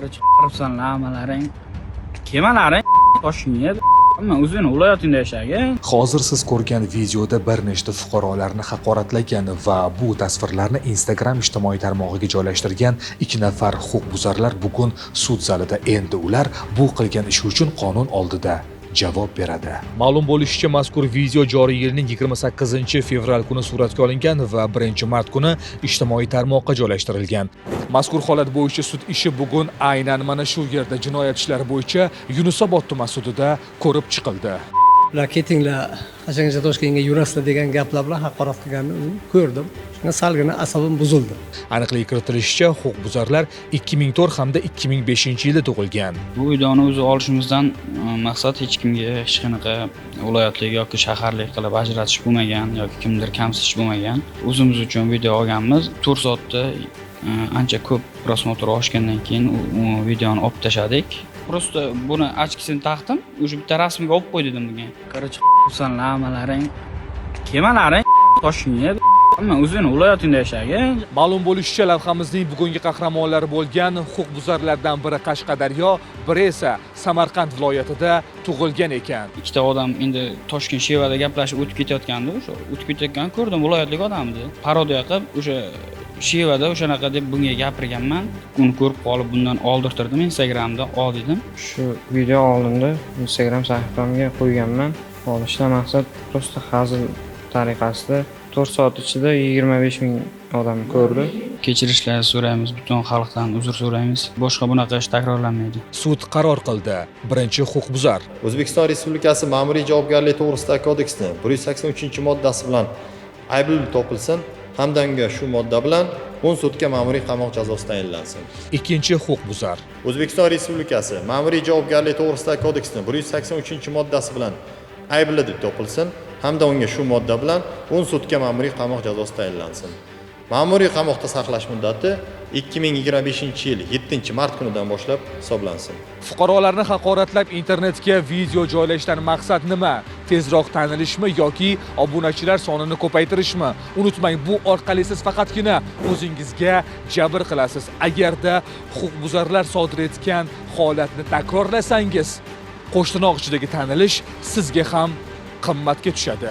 Qirib amalaring, kemalaring Toshkentga hamma o'zini viloyatingda yashagan. Hozir siz ko'rgan videoda bir nechta fuqarolarni haqoratlagan va bu tasvirlarni Instagram ijtimoiy tarmog'iga joylashtirgan 2 nafar huquqbuzarlar bugun sud zalida. Endi ular bu qilgan ishi uchun qonun oldida javob beradi. Ma'lum bo'lishicha, mazkur video joriy yilning 28-fevral kuni suratga olingan va 1-mart kuni ijtimoiy tarmoqqa joylashtirilgan. Mazkur holat bo'yicha sud ishi bugun aynan mana shu yerda jinoyat ishlari bo'yicha Yunusobod tuman sudida ko'rib chiqildi. Ular ketinglar, qachongacha Toshkentga yurasizlar degan gaplar bilan haqorat qilganini ko'rdim. Shunga salgina asabim buzildi. Aniqlik kiritilishicha, huquqbuzarlar 2004 hamda 2005 yilda tug'ilgan. Bu videoni o'zi olishimizdan maqsad hech kimga hech qanaqa viloyatlik yoki shaharlik qilib ajratish bo'lmagan yoki kimdir kamsitish bo'lmagan. O'zimiz uchun video olganmiz. 4 soatda ancha ko'p prosmotr oshgandan keyin u videoni olib tashladik. Prosta buni ochkisini taqdim, o'sha bitta rasmga olib qo'y dedim bunga. Qirib amalaring, kemalaring Toshkentga hamma o'zini viloyatingda yashagan. Ma'lum bo'lishicha, lavhamizning bugungi qahramonlari bo'lgan huquqbuzarlardan biri Qashqadaryo, biri esa Samarqand viloyatida tug'ilgan ekan. Ikkita odam endi Toshkent Shevada gaplashib o'tib ketayotgandi, o'sha o'tib ketayotganini ko'rdim, viloyatlik odamdi. Parodiya qilib o'sha Shevada o'shanaqa deb bunga gapirganman. Uni ko'rib qolib bundan oldirtirdim, Instagramda ol dedim. Shu video olindi, Instagram sahifamga qo'yganman. Olishdan maqsad prosta hazil tariqasida 4 soat ichida 25 ming odam ko'rdi. Kechirishlar so'raymiz, butun xalqdan uzr so'raymiz. Boshqa bunaqa ish takrorlanmaydi. Sud qaror qildi. Birinchi huquqbuzar O'zbekiston Respublikasi Ma'muriy javobgarlik to'g'risidagi kodeksining 183-moddasi bilan aybli topilsin hamda unga shu modda bilan 10 sutka ma'muriy qamoq jazosi tayinlansin. Ikkinchi huquqbuzar O'zbekiston Respublikasi Ma'muriy javobgarlik to'g'risidagi kodeksining 183-moddasi bilan aybli deb topilsin hamda unga shu modda bilan 10 sutka ma'muriy qamoq jazosi tayinlansin. Ma'muriy qamoqda saqlash muddati 2025-yil 7-mart kunidan boshlab hisoblansin. Fuqarolarni haqoratlab internetga video joylashdan maqsad nima? Tezroq tanilishmi yoki obunachilar sonini ko'paytirishmi? Unutmang, bu orqali siz faqatgina o'zingizga jabr qilasiz. Agarda huquqbuzarlar sodir etgan holatni takrorlasangiz, qo'shtirnoq ichidagi tanilish sizga ham qimmatga tushadi.